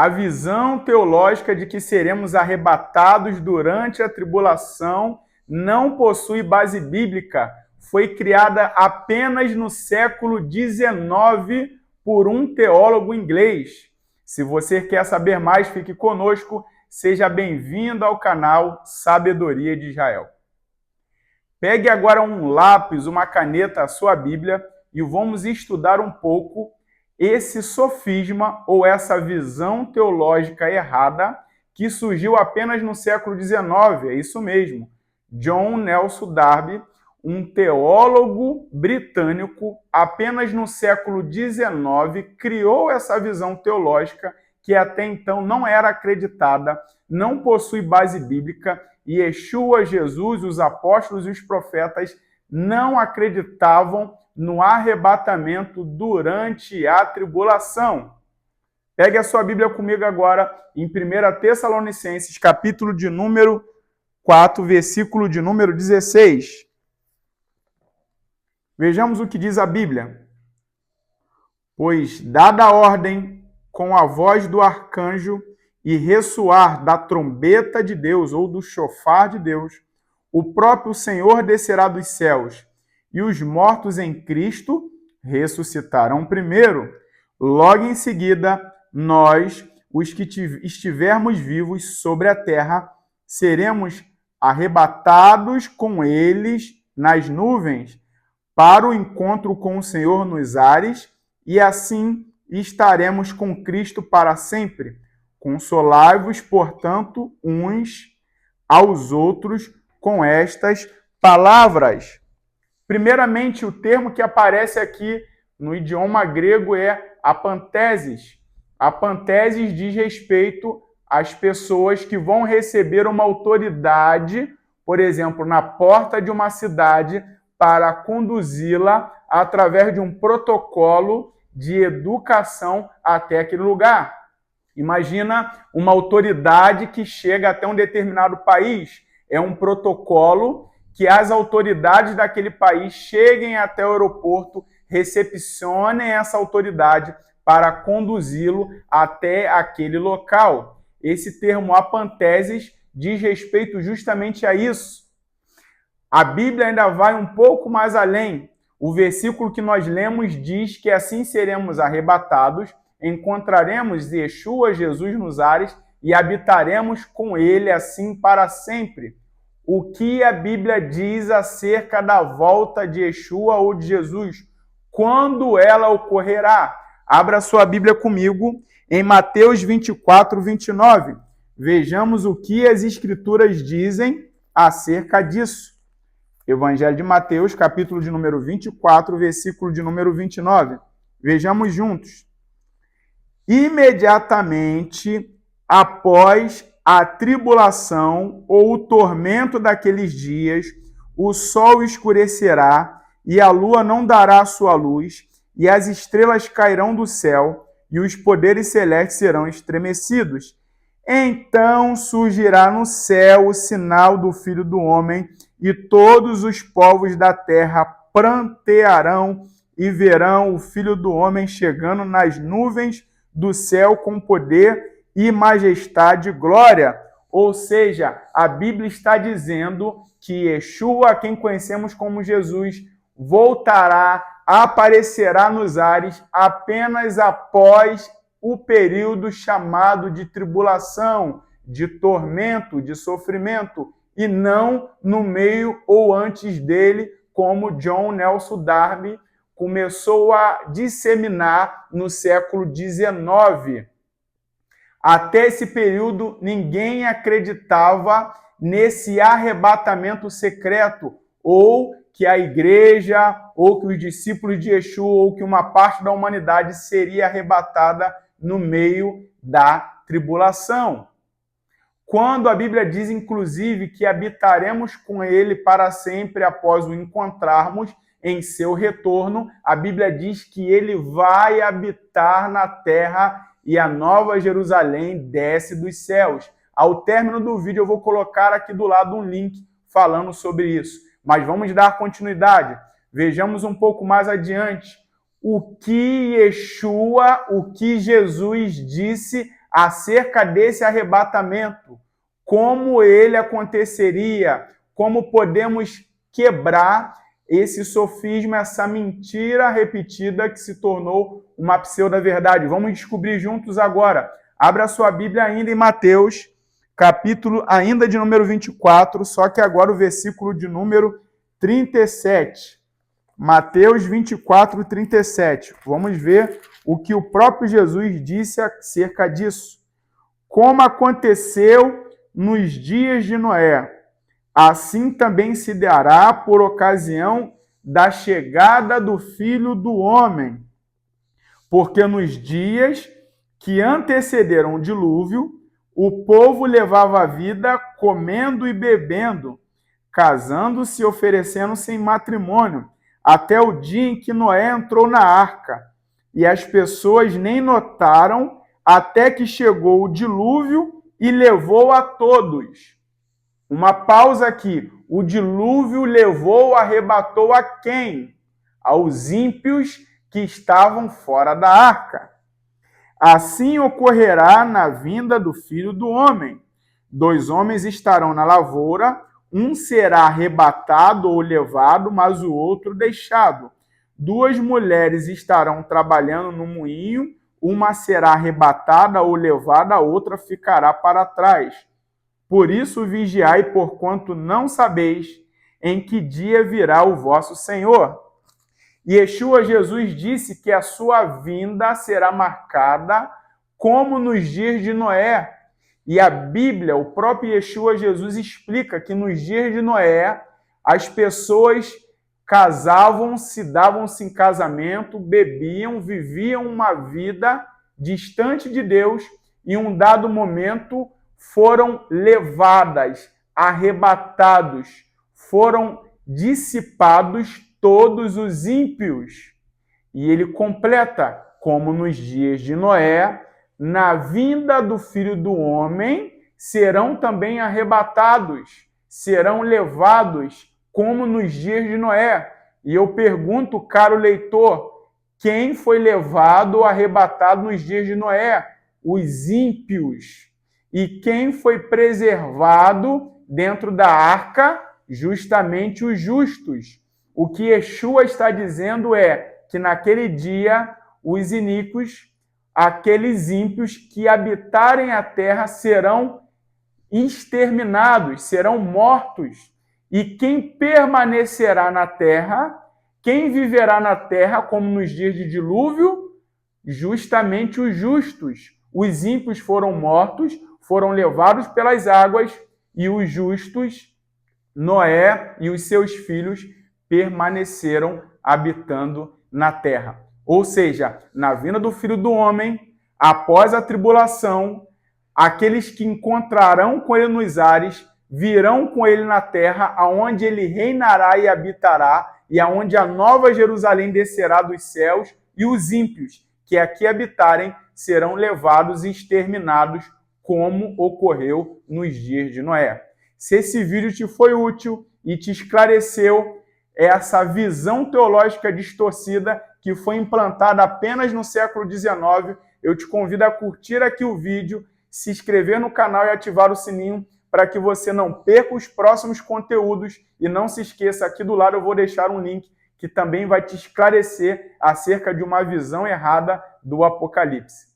A visão teológica de que seremos arrebatados durante a tribulação não possui base bíblica. Foi criada apenas no século XIX por um teólogo inglês. Se você quer saber mais, fique conosco. Seja bem-vindo ao canal Sabedoria de Israel. Pegue agora um lápis, uma caneta, a sua Bíblia e vamos estudar um pouco esse sofisma ou essa visão teológica errada que surgiu apenas no século XIX, é isso mesmo. John Nelson Darby, um teólogo britânico, apenas no século XIX, criou essa visão teológica que até então não era acreditada, não possui base bíblica, e Yeshua, Jesus, os apóstolos e os profetas não acreditavam no arrebatamento durante a tribulação. Pegue a sua Bíblia comigo agora em 1 Tessalonicenses, capítulo de número 4, versículo de número 16. Vejamos o que diz a Bíblia. Pois, dada a ordem, com a voz do arcanjo e ressoar da trombeta de Deus ou do chofar de Deus, o próprio Senhor descerá dos céus, e os mortos em Cristo ressuscitarão primeiro. Logo em seguida, nós, os que estivermos vivos sobre a terra, seremos arrebatados com eles nas nuvens, para o encontro com o Senhor nos ares, e assim estaremos com Cristo para sempre. Consolai-vos, portanto, uns aos outros com estas palavras. Primeiramente, o termo que aparece aqui no idioma grego é apanteses. Apanteses diz respeito às pessoas que vão receber uma autoridade, por exemplo, na porta de uma cidade, para conduzi-la através de um protocolo de educação até aquele lugar. Imagina uma autoridade que chega até um determinado país. É um protocolo que as autoridades daquele país cheguem até o aeroporto, recepcionem essa autoridade para conduzi-lo até aquele local. Esse termo apanteses diz respeito justamente a isso. A Bíblia ainda vai um pouco mais além. O versículo que nós lemos diz que assim seremos arrebatados, encontraremos Yeshua, Jesus nos ares e habitaremos com ele assim para sempre. O que a Bíblia diz acerca da volta de Yeshua ou de Jesus? Quando ela ocorrerá? Abra sua Bíblia comigo em Mateus 24, 29. Vejamos o que as Escrituras dizem acerca disso. Evangelho de Mateus, capítulo de número 24, versículo de número 29. Vejamos juntos. Imediatamente após a tribulação ou o tormento daqueles dias, o sol escurecerá e a lua não dará sua luz, e as estrelas cairão do céu, e os poderes celestes serão estremecidos. Então surgirá no céu o sinal do Filho do Homem, e todos os povos da terra prantearão e verão o Filho do Homem chegando nas nuvens do céu com poder e majestade e glória. Ou seja, a Bíblia está dizendo que Yeshua, quem conhecemos como Jesus, voltará, aparecerá nos ares apenas após o período chamado de tribulação, de tormento, de sofrimento, e não no meio ou antes dele, como John Nelson Darby começou a disseminar no século XIX. Até esse período, ninguém acreditava nesse arrebatamento secreto, ou que a igreja, ou que os discípulos de Yeshua, ou que uma parte da humanidade seria arrebatada no meio da tribulação. Quando a Bíblia diz, inclusive, que habitaremos com ele para sempre após o encontrarmos em seu retorno, a Bíblia diz que ele vai habitar na terra e a Nova Jerusalém desce dos céus. Ao término do vídeo eu vou colocar aqui do lado um link falando sobre isso. Mas vamos dar continuidade. Vejamos um pouco mais adiante o que Yeshua, o que Jesus disse acerca desse arrebatamento, como ele aconteceria, como podemos quebrar esse sofisma, essa mentira repetida que se tornou uma pseudo-verdade. Vamos descobrir juntos agora. Abra sua Bíblia ainda em Mateus, capítulo ainda de número 24, só que agora o versículo de número 37. Mateus 24, 37. Vamos ver o que o próprio Jesus disse acerca disso. Como aconteceu nos dias de Noé, assim também se dará por ocasião da chegada do Filho do Homem. Porque nos dias que antecederam o dilúvio, o povo levava a vida comendo e bebendo, casando-se e oferecendo-se em matrimônio, até o dia em que Noé entrou na arca. E as pessoas nem notaram até que chegou o dilúvio e levou a todos. Uma pausa aqui. O dilúvio levou, arrebatou a quem? Aos ímpios que estavam fora da arca. Assim ocorrerá na vinda do Filho do Homem. 2 homens estarão na lavoura, um será arrebatado ou levado, mas o outro deixado. 2 mulheres estarão trabalhando no moinho, uma será arrebatada ou levada, a outra ficará para trás. Por isso vigiai, porquanto não sabeis em que dia virá o vosso Senhor. Yeshua Jesus disse que a sua vinda será marcada como nos dias de Noé. E a Bíblia, o próprio Yeshua Jesus explica que nos dias de Noé, as pessoas casavam-se, davam-se em casamento, bebiam, viviam uma vida distante de Deus e em um dado momento foram levadas, arrebatados, foram dissipados todos os ímpios. E ele completa, como nos dias de Noé, na vinda do Filho do Homem, serão também arrebatados, serão levados, como nos dias de Noé. E eu pergunto, caro leitor, quem foi levado ou arrebatado nos dias de Noé? Os ímpios. E quem foi preservado dentro da arca? Justamente os justos. O que Yeshua está dizendo é que naquele dia os iníquos, aqueles ímpios que habitarem a terra serão exterminados, serão mortos. E quem permanecerá na terra, quem viverá na terra como nos dias de dilúvio? Justamente os justos. Os ímpios foram mortos, foram levados pelas águas, e os justos, Noé e os seus filhos, permaneceram habitando na terra. Ou seja, na vinda do Filho do Homem, após a tribulação, aqueles que encontrarão com ele nos ares, virão com ele na terra, aonde ele reinará e habitará, e aonde a nova Jerusalém descerá dos céus, e os ímpios que aqui habitarem serão levados e exterminados, como ocorreu nos dias de Noé. Se esse vídeo te foi útil e te esclareceu essa visão teológica distorcida que foi implantada apenas no século XIX, eu te convido a curtir aqui o vídeo, se inscrever no canal e ativar o sininho para que você não perca os próximos conteúdos. E não se esqueça, aqui do lado eu vou deixar um link que também vai te esclarecer acerca de uma visão errada do Apocalipse.